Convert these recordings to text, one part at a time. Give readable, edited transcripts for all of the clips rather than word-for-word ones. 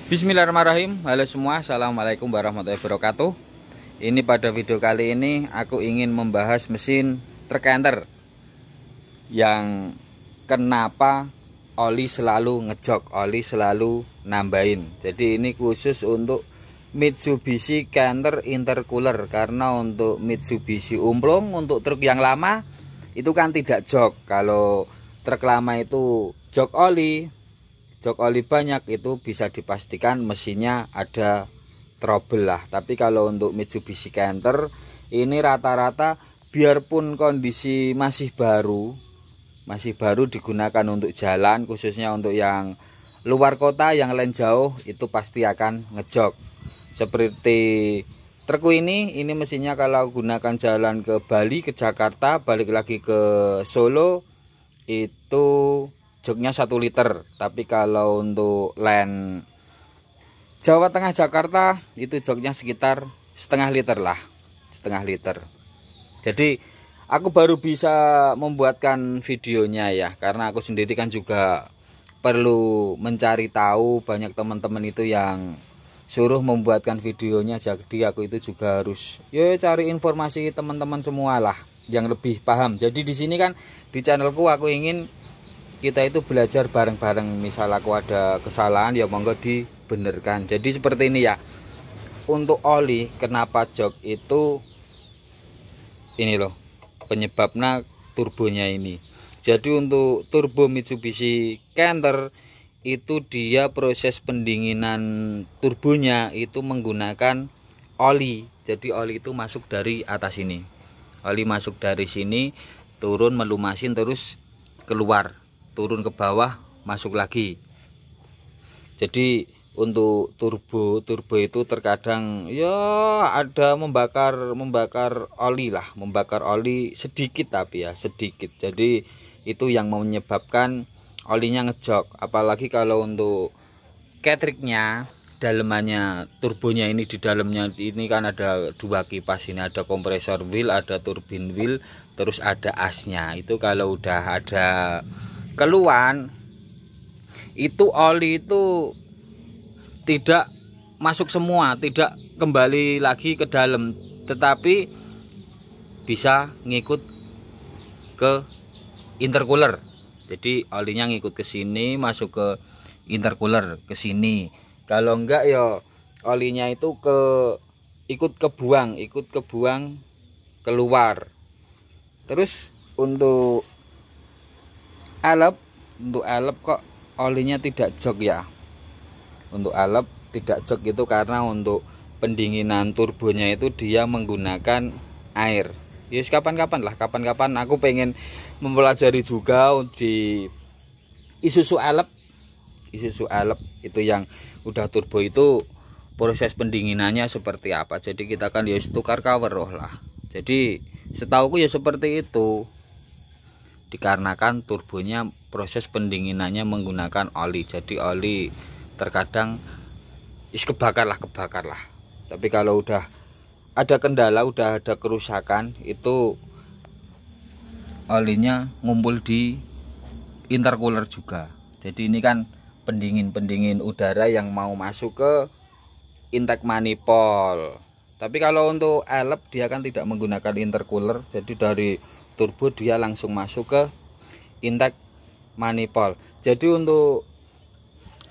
Bismillahirrahmanirrahim. Halo semua, assalamualaikum warahmatullahi wabarakatuh. Ini pada video kali ini aku ingin membahas mesin truk canter yang kenapa oli selalu ngejok, oli selalu nambahin. Jadi ini khusus untuk Mitsubishi Canter intercooler, karena untuk Mitsubishi Umplung untuk truk yang lama itu kan tidak jok. Kalau truk lama itu jok oli banyak, itu bisa dipastikan mesinnya ada trouble lah. Tapi kalau untuk Mitsubishi Canter ini rata-rata biarpun kondisi masih baru digunakan untuk jalan, khususnya untuk yang luar kota, yang lain jauh, itu pasti akan ngejok. Seperti trukku ini mesinnya kalau gunakan jalan ke Bali, ke Jakarta, balik lagi ke Solo, itu joknya 1 liter. Tapi kalau untuk line Jawa Tengah Jakarta itu joknya sekitar setengah liter lah, setengah liter. Jadi aku baru bisa membuatkan videonya ya, karena aku sendiri kan juga perlu mencari tahu. Banyak teman-teman itu yang suruh membuatkan videonya, jadi aku itu juga harus cari informasi teman-teman semua lah yang lebih paham. Jadi di sini kan di channelku aku ingin kita itu belajar bareng-bareng. Misal aku ada kesalahan ya monggo dibenerkan. Jadi seperti ini ya. Untuk oli kenapa jok itu ini loh, penyebabnya turbonya ini. Jadi untuk turbo Mitsubishi Canter itu dia proses pendinginan turbonya itu menggunakan oli. Jadi oli itu masuk dari atas ini. Oli masuk dari sini, turun melumasin, terus keluar, turun ke bawah, masuk lagi. Jadi untuk turbo itu terkadang ya ada membakar oli lah, membakar oli sedikit, tapi ya sedikit. Jadi itu yang menyebabkan olinya ngejok. Apalagi kalau untuk ketriknya, dalemannya turbonya ini, di dalamnya ini kan ada 2 kipas, ini ada kompresor wheel, ada turbin wheel, terus ada asnya. Itu kalau udah ada keluhan, itu oli itu tidak masuk semua, tidak kembali lagi ke dalam, tetapi bisa ngikut ke intercooler. Jadi olinya ngikut ke sini, masuk ke intercooler ke sini. Kalau enggak ya olinya itu ikut kebuang keluar. Terus untuk elep kok olinya tidak jok ya. Untuk elep tidak jok itu karena untuk pendinginan turbonya itu dia menggunakan air. Yes, kapan-kapan aku pengen mempelajari juga di Isuzu elep itu yang udah turbo itu proses pendinginannya seperti apa. Jadi kita kan ya tukar cover lah. Jadi setauku ya seperti itu, dikarenakan turbonya proses pendinginannya menggunakan oli. Jadi oli terkadang kebakar lah. Tapi kalau udah ada kendala, udah ada kerusakan, itu olinya ngumpul di intercooler juga. Jadi ini kan pendingin udara yang mau masuk ke intake manifold. Tapi kalau untuk elep dia kan tidak menggunakan intercooler, jadi dari turbo dia langsung masuk ke intake manifold. Jadi untuk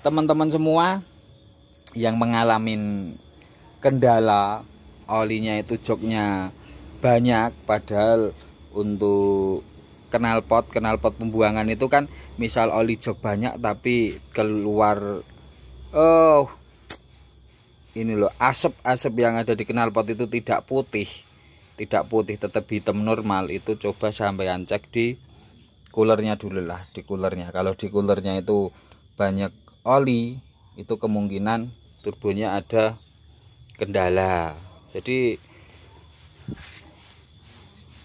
teman-teman semua yang mengalami kendala olinya itu joknya banyak, padahal untuk knalpot pembuangan itu kan misal oli jok banyak tapi keluar ini loh, asap yang ada di knalpot itu tidak putih, tetap hitam normal. Itu coba sampean cek di coolernya dulu lah, di coolernya. Kalau di coolernya itu banyak oli, itu kemungkinan turbonya ada kendala. Jadi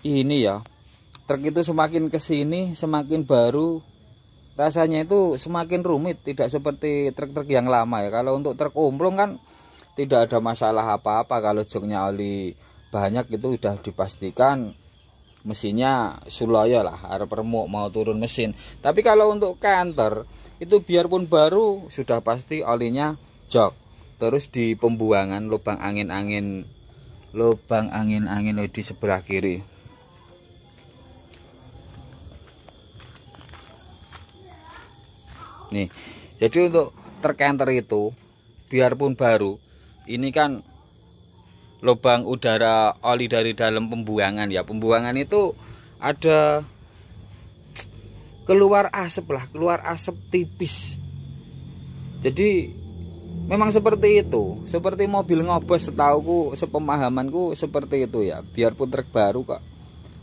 ini ya, truk itu semakin kesini semakin baru, rasanya itu semakin rumit, tidak seperti truk-truk yang lama ya. Kalau untuk truk umplung kan tidak ada masalah apa-apa. Kalau joknya oli banyak itu sudah dipastikan mesinnya sulaya lah, arep remuk mau turun mesin. Tapi kalau untuk canter itu biarpun baru sudah pasti olinya jok. Terus di pembuangan lubang angin-angin di sebelah kiri. Nih, jadi untuk truk enter itu biarpun baru, ini kan lubang udara oli dari dalam pembuangan ya. Pembuangan itu ada keluar asap tipis. Jadi memang seperti itu, seperti mobil ngobos, setauku, sepemahamanku seperti itu ya. Biarpun truk baru kok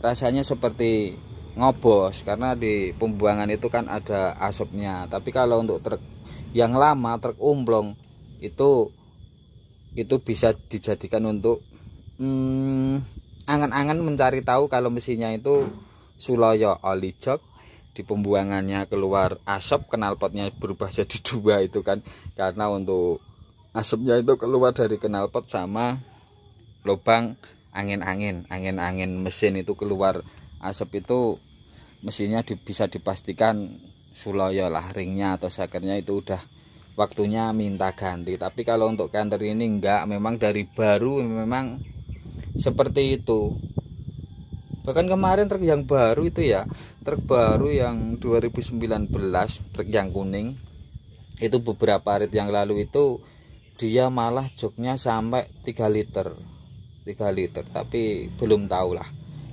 rasanya seperti ngobos, karena di pembuangan itu kan ada asapnya. Tapi kalau untuk truk yang lama, truk umplong, itu bisa dijadikan untuk angan-angan mencari tahu kalau mesinnya itu Suloyo oli jok, di pembuangannya keluar asap, knalpotnya berubah jadi 2 itu kan karena untuk asapnya itu keluar dari knalpot sama lubang angin mesin itu keluar asap, itu mesinnya bisa dipastikan Suloyo lah, ringnya atau sakernya itu udah waktunya minta ganti. Tapi kalau untuk canter ini enggak, memang dari baru memang seperti itu. Bahkan kemarin truk yang baru itu ya, truk baru yang 2019, truk yang kuning itu beberapa hari yang lalu itu dia malah joknya sampai 3 liter, tapi belum tahu lah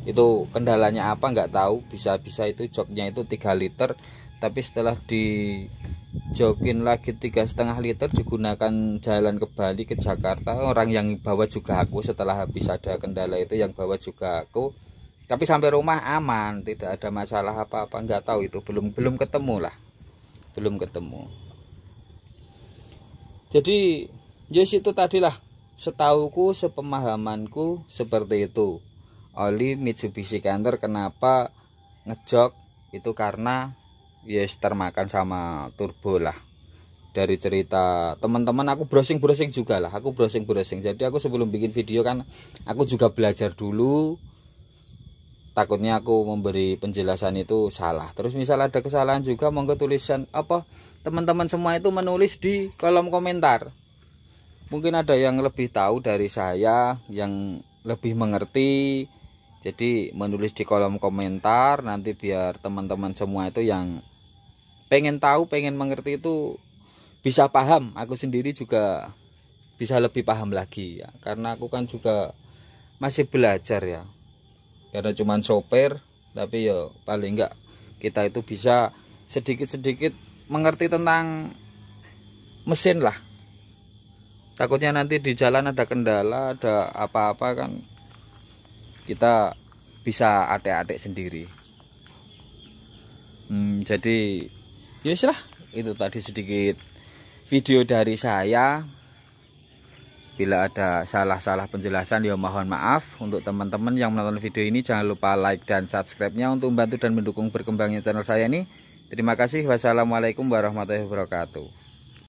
itu kendalanya apa, nggak tahu. Bisa itu joknya itu 3 liter, tapi setelah dijokin lagi 3,5 liter, digunakan jalan ke Bali, ke Jakarta, orang yang bawa juga aku. Setelah habis ada kendala itu yang bawa juga aku, tapi sampai rumah aman, tidak ada masalah apa-apa. Nggak tahu itu, belum ketemu lah, belum ketemu. Jadi yes, itu tadilah setauku, sepemahamanku seperti itu. Oli Mitsubishi Canter kenapa ngejok itu karena yes termakan sama turbo lah. Dari cerita teman-teman aku browsing juga lah, aku browsing. Jadi aku sebelum bikin video kan aku juga belajar dulu, takutnya aku memberi penjelasan itu salah. Terus misal ada kesalahan juga, monggo tulisan apa, teman-teman semua itu menulis di kolom komentar. Mungkin ada yang lebih tahu dari saya, yang lebih mengerti. Jadi menulis di kolom komentar, nanti biar teman-teman semua itu yang pengen tahu, pengen mengerti itu bisa paham. Aku sendiri juga bisa lebih paham lagi ya, karena aku kan juga masih belajar ya. Karena cuman sopir, tapi ya paling enggak kita itu bisa sedikit-sedikit mengerti tentang mesin lah. Takutnya nanti di jalan ada kendala, ada apa-apa kan kita bisa adik-adik sendiri. Jadi yes lah, itu tadi sedikit video dari saya. Bila ada salah-salah penjelasan ya mohon maaf. Untuk teman-teman yang menonton video ini, jangan lupa like dan subscribe-nya untuk membantu dan mendukung berkembangnya channel saya ini. Terima kasih. Wassalamualaikum warahmatullahi wabarakatuh.